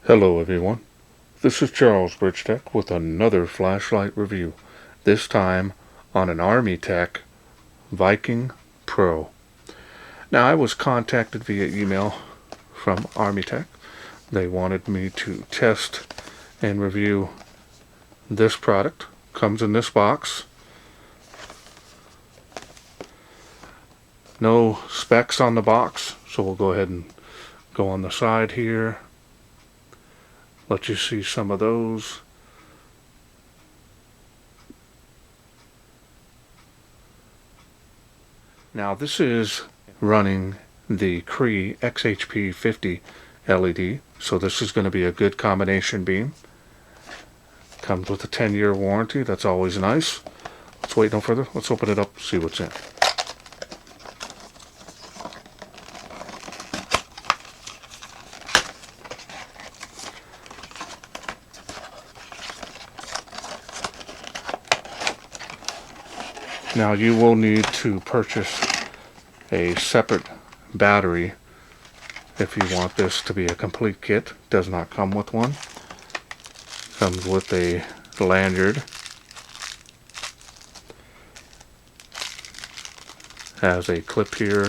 Hello everyone, this is Charles BridgTec with another flashlight review, this time on an ArmyTek Viking Pro. Now I was contacted via email from ArmyTek. They wanted me to test and review this product. Comes in this box. No specs on the box, so we'll go ahead and go on the side here. Let you see some of those. Now this is running the Cree XHP 50 LED, so this is going to be a good combination beam. Comes with a 10-year warranty, that's always nice. Let's wait no further, let's open it up, see what's in. Now you will need to purchase a separate battery if you want this to be a complete kit. Does not come with one. Comes with a lanyard. Has a clip here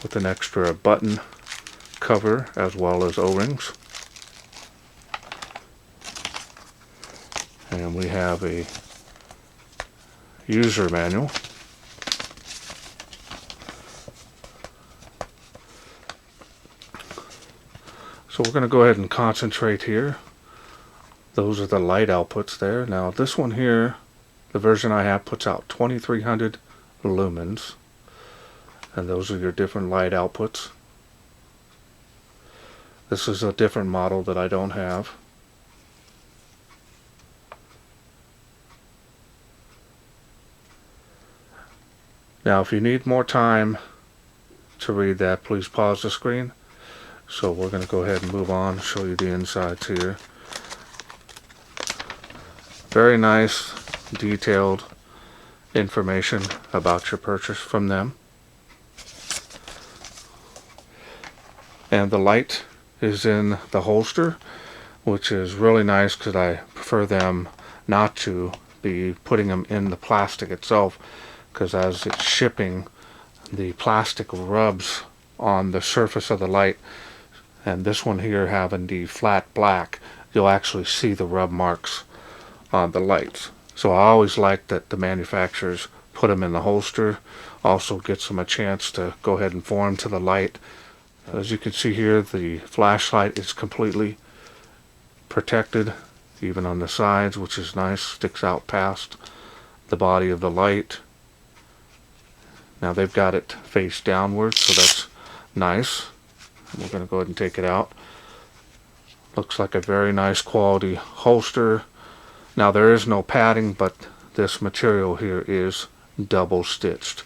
with an extra button cover as well as O-rings. And we have a user manual. So we're going to go ahead and concentrate here. Those are the light outputs there. Now this one here, the version I have, puts out 2300 lumens, and those are your different light outputs. This is a different model that I don't have. Now if you need more time to read that, please pause the screen. So we're going to go ahead and move on and show you the insides here. Very nice, detailed information about your purchase from them. And the light is in the holster, which is really nice because I prefer them not to be putting them in the plastic itself, because as it's shipping, the plastic rubs on the surface of the light. And this one here having the flat black, you'll actually see the rub marks on the lights. So I always like that the manufacturers put them in the holster. Also gives them a chance to go ahead and form to the light. As you can see here, the flashlight is completely protected, even on the sides, which is nice. Sticks out past the body of the light. Now they've got it face downward, so that's nice. We're going to go ahead and take it out. Looks like a very nice quality holster. Now there is no padding, but this material here is double stitched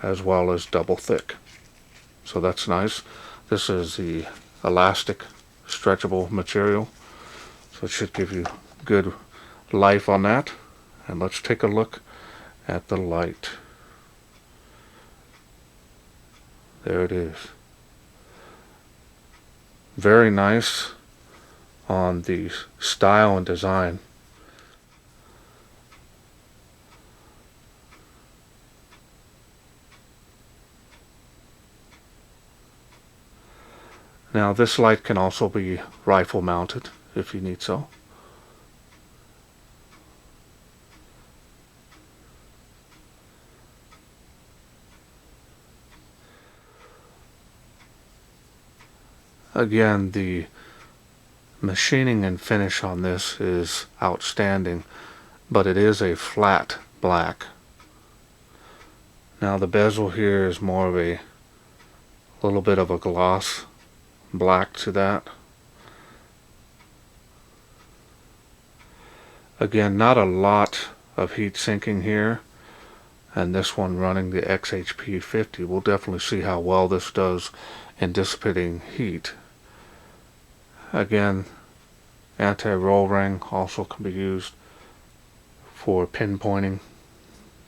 as well as double thick. So that's nice. This is the elastic stretchable material, so it should give you good life on that. And let's take a look at the light. There it is. Very nice on the style and design. Now this light can also be rifle mounted if you need so. Again, the machining and finish on this is outstanding, but it is a flat black. Now the bezel here is more of a little bit of a gloss black to that. Again, not a lot of heat sinking here, and this one running the XHP 50, we'll definitely see how well this does in dissipating heat. Again, anti-roll ring also can be used for pinpointing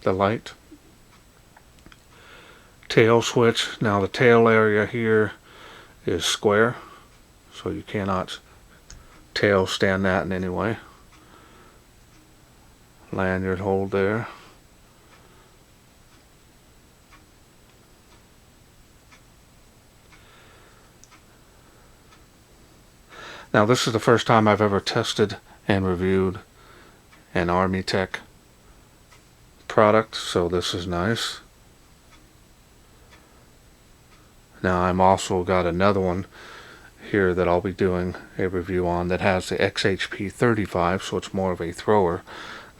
the light. Tail switch. Now the tail area here is square, so you cannot tail stand that in any way. Lanyard hold there. Now this is the first time I've ever tested and reviewed an ArmyTek product, so this is nice. Now I'm also got another one here that I'll be doing a review on that has the XHP 35, so it's more of a thrower.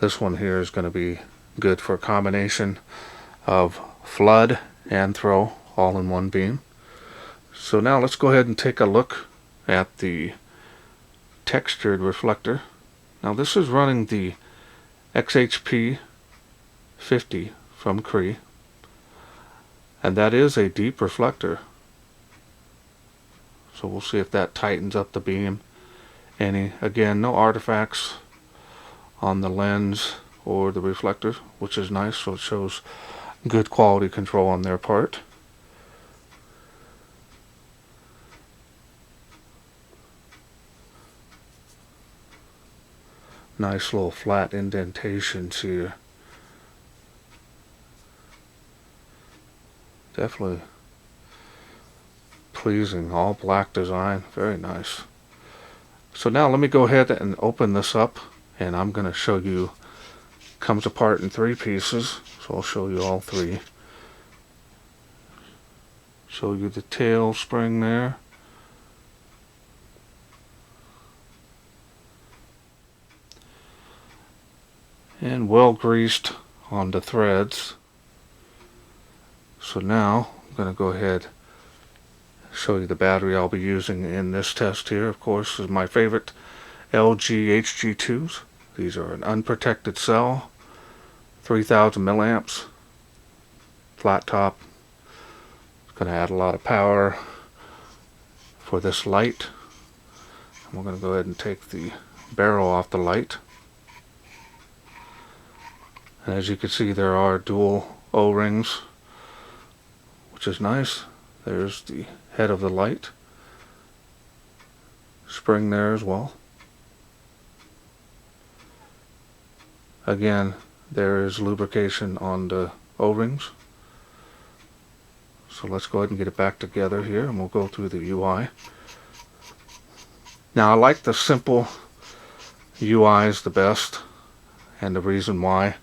This one here is going to be good for a combination of flood and throw all in one beam. So now let's go ahead and take a look at the textured reflector. Now this is running the XHP 50 from Cree, and that is a deep reflector. So we'll see if that tightens up the beam any. Again, no artifacts on the lens or the reflector, which is nice, so it shows good quality control on their part. Nice little flat indentations here. Definitely pleasing, all black design, very nice. So now let me go ahead and open this up, and I'm going to show you, comes apart in 3 pieces, so I'll show you all 3. Show you the tail spring there. And well greased on the threads. So now I'm going to go ahead and show you the battery I'll be using in this test here. Of course, is my favorite LG HG2s. These are an unprotected cell, 3000 milliamps, flat top. It's going to add a lot of power for this light. And we're going to go ahead and take the barrel off the light. And as you can see, there are dual O-rings, which is nice. There's the head of the light. Spring there as well. Again, there is lubrication on the O-rings. So let's go ahead and get it back together here, and we'll go through the UI. Now I like the simple UIs the best, and the reason why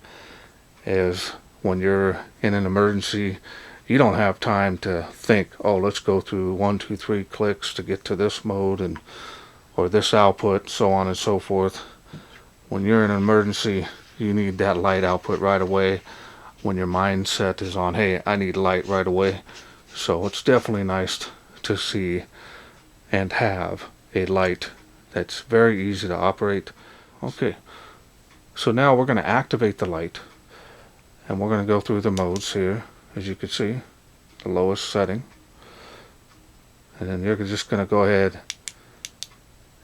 is when you're in an emergency, you don't have time to think, oh, let's go through 1, 2, 3 clicks to get to this mode and or this output, so on and so forth. When you're in an emergency, you need that light output right away when your mindset is on, hey, I need light right away. So it's definitely nice to see and have a light that's very easy to operate. Okay, so now we're going to activate the light. And we're going to go through the modes here, as you can see, the lowest setting. And then you're just going to go ahead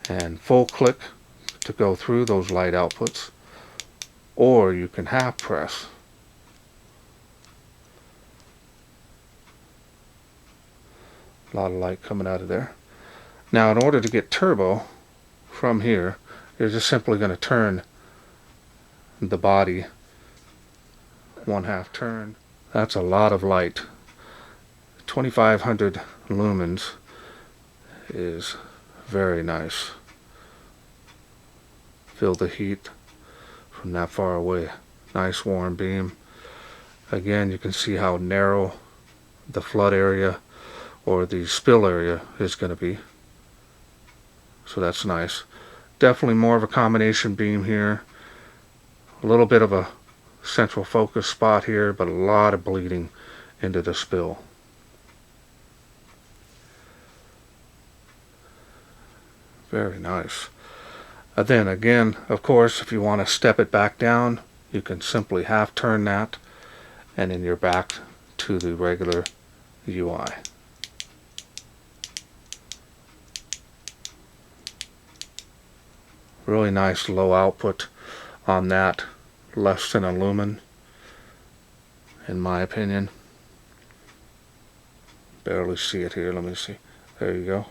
and full click to go through those light outputs, or you can half press. A lot of light coming out of there. Now in order to get turbo from here, you're just simply going to turn the body 1/2 turn. That's a lot of light. 2500 lumens is very nice. Feel the heat from that far away. Nice warm beam. Again, you can see how narrow the flood area or the spill area is going to be. So that's nice. Definitely more of a combination beam here. A little bit of a central focus spot here, but a lot of bleeding into the spill. Very nice. Then again, of course, if you want to step it back down, you can simply half turn that, and then you're back to the regular UI. Really nice low output on that, less than a lumen in my opinion. Barely see it here, let me see. There you go.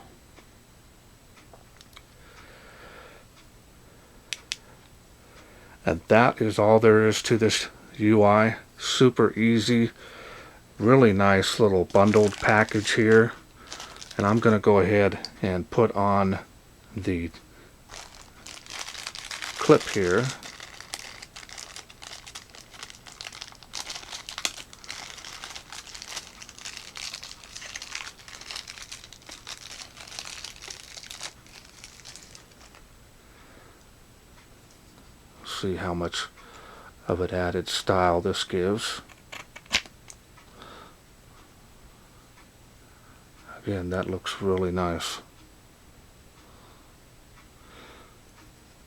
And that is all there is to this UI. Super easy, really nice little bundled package here. And I'm going to go ahead and put on the clip here. See how much of an added style this gives. Again, that looks really nice.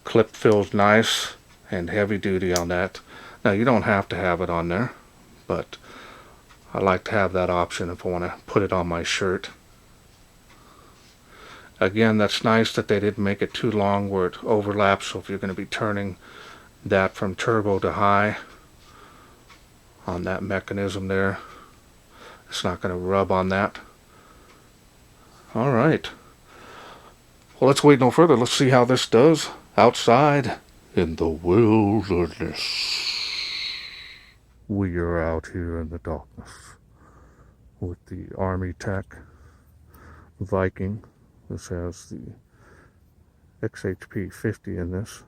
Clip feels nice and heavy duty on that. Now you don't have to have it on there, but I like to have that option if I want to put it on my shirt. Again, that's nice that they didn't make it too long where it overlaps, so if you're going to be turning that from turbo to high on that mechanism there, it's not going to rub on that. Alright, well, let's wait no further. Let's see how this does outside in the wilderness. We are out here in the darkness with the ArmyTek Viking. This has the XHP 50 in this.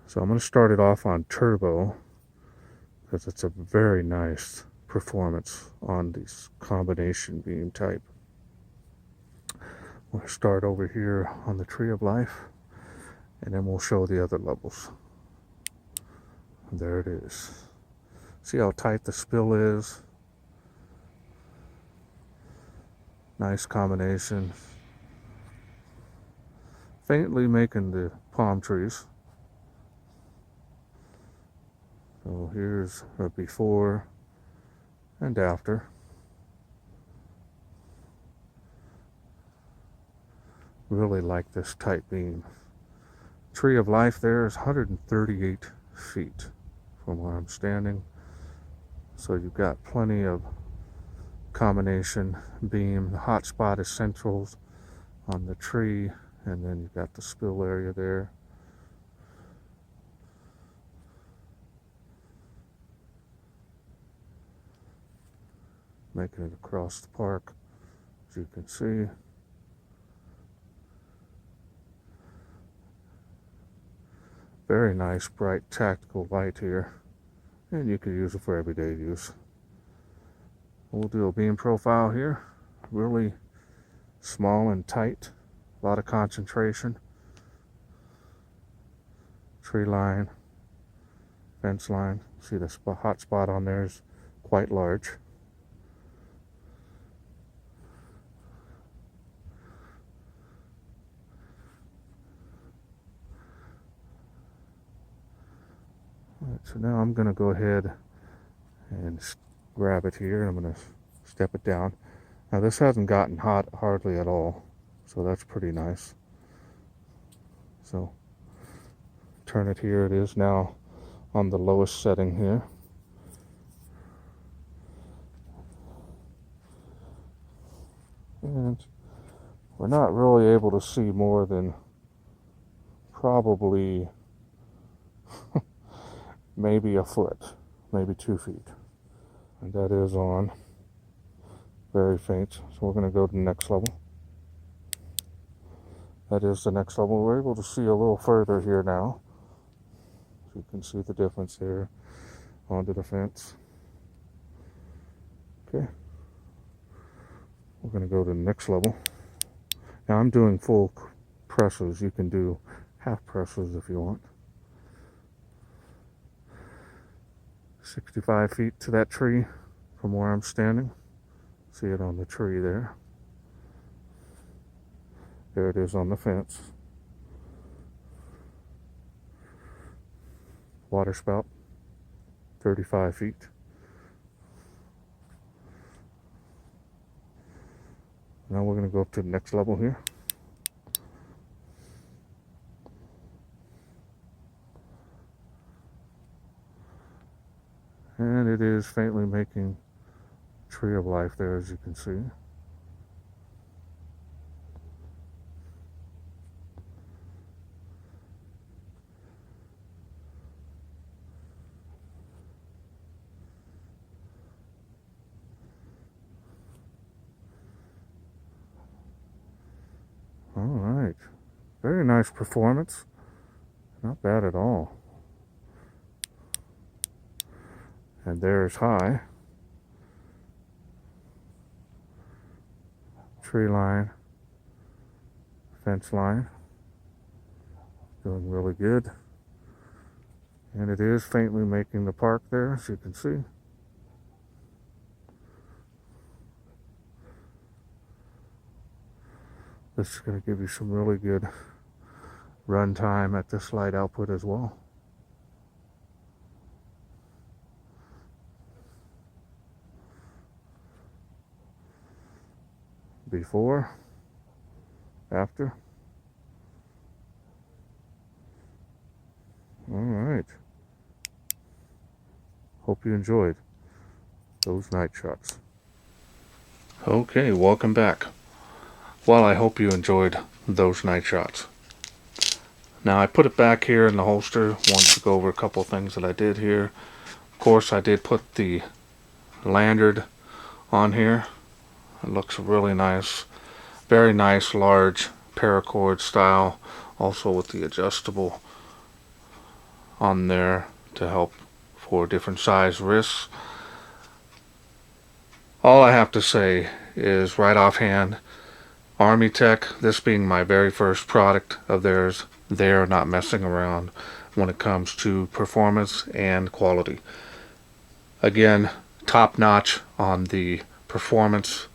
So I'm going to start it off on turbo because it's a very nice performance on this combination beam type. We'll start over here on the Tree of Life, and then we'll show the other levels. There it is. See how tight the spill is? Nice combination. Faintly making the palm trees. So here's a before and after. Really like this tight beam. Tree of Life there is 138 feet from where I'm standing. So you've got plenty of combination beam. The hot spot is centrals on the tree, and then you've got the spill area there. Making it across the park, as you can see. Very nice, bright, tactical light here, and you can use it for everyday use. We'll do a beam profile here, really small and tight, a lot of concentration. Tree line, fence line. See the hot spot on there is quite large. Alright, so now I'm going to go ahead and grab it here. I'm going to step it down. Now this hasn't gotten hot hardly at all, so that's pretty nice. So turn it here. It is now on the lowest setting here. And we're not really able to see more than probably maybe a foot, maybe 2 feet. And that is on. Very faint. So we're going to go to the next level. That is the next level. We're able to see a little further here now. So you can see the difference here onto the fence. Okay. We're going to go to the next level. Now I'm doing full presses. You can do half presses if you want. 65 feet to that tree from where I'm standing. See it on the tree there. There it is on the fence. Water spout, 35 feet. Now we're going to go up to the next level here. And it is faintly making Tree of Life there, as you can see. Alright. Very nice performance. Not bad at all. And there's high. Tree line. Fence line. Doing really good. And it is faintly making the park there, as you can see. This is going to give you some really good run time at this light output as well. Before, after. All right. Hope you enjoyed those night shots. Okay, welcome back. Well, I hope you enjoyed those night shots. Now, I put it back here in the holster. Wanted to go over a couple of things that I did here. Of course, I did put the lanyard on here. It looks really nice. Very nice, large paracord style. Also with the adjustable on there to help for different size wrists. All I have to say is right offhand, ArmyTek, this being my very first product of theirs, they're not messing around when it comes to performance and quality. Again, top notch on the performance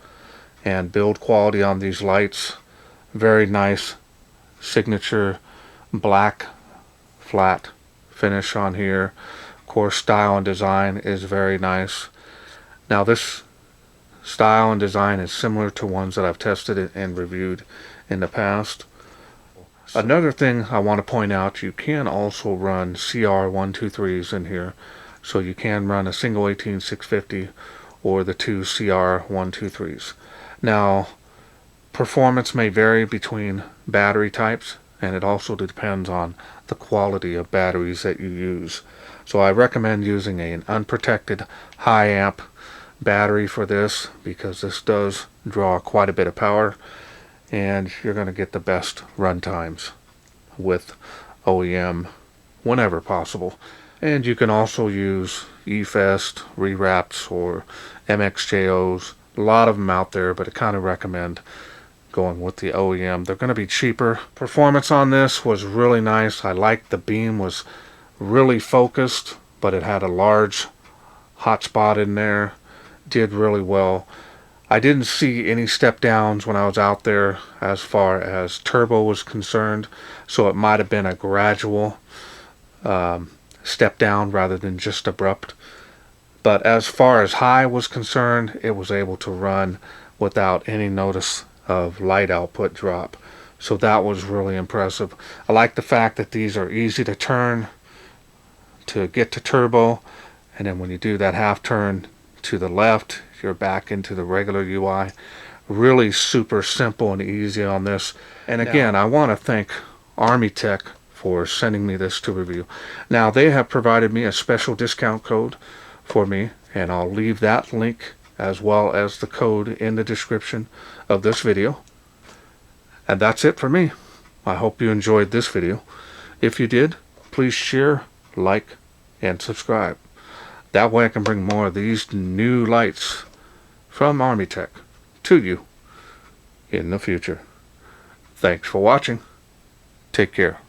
and build quality on these lights. Very nice signature black flat finish on here. Of course, style and design is very nice. Now this style and design is similar to ones that I've tested and reviewed in the past. Another thing I want to point out, you can also run CR123s in here. So you can run a single 18650 or the two CR123s. Now, performance may vary between battery types, and it also depends on the quality of batteries that you use. So I recommend using an unprotected high amp battery for this, because this does draw quite a bit of power, and you're going to get the best run times with OEM whenever possible. And you can also use eFest, rewraps, or MXJOs. A lot of them out there, but I kind of recommend going with the OEM. They're going to be cheaper. Performance on this was really nice. I liked the beam was really focused, but it had a large hot spot in there. Did really well. I didn't see any step downs when I was out there as far as turbo was concerned, so it might have been a gradual step down rather than just abrupt. But as far as high was concerned, it was able to run without any notice of light output drop. So that was really impressive. I like the fact that these are easy to turn to get to turbo, and then when you do that half turn to the left, you're back into the regular UI. Really super simple and easy on this. And again, I want to thank ArmyTek for sending me this to review. Now, they have provided me a special discount code for me, and I'll leave that link as well as the code in the description of this video. And that's it for me. I hope you enjoyed this video. If you did, please share, like, and subscribe. That way I can bring more of these new lights from ArmyTek to you in the future. Thanks for watching. Take care.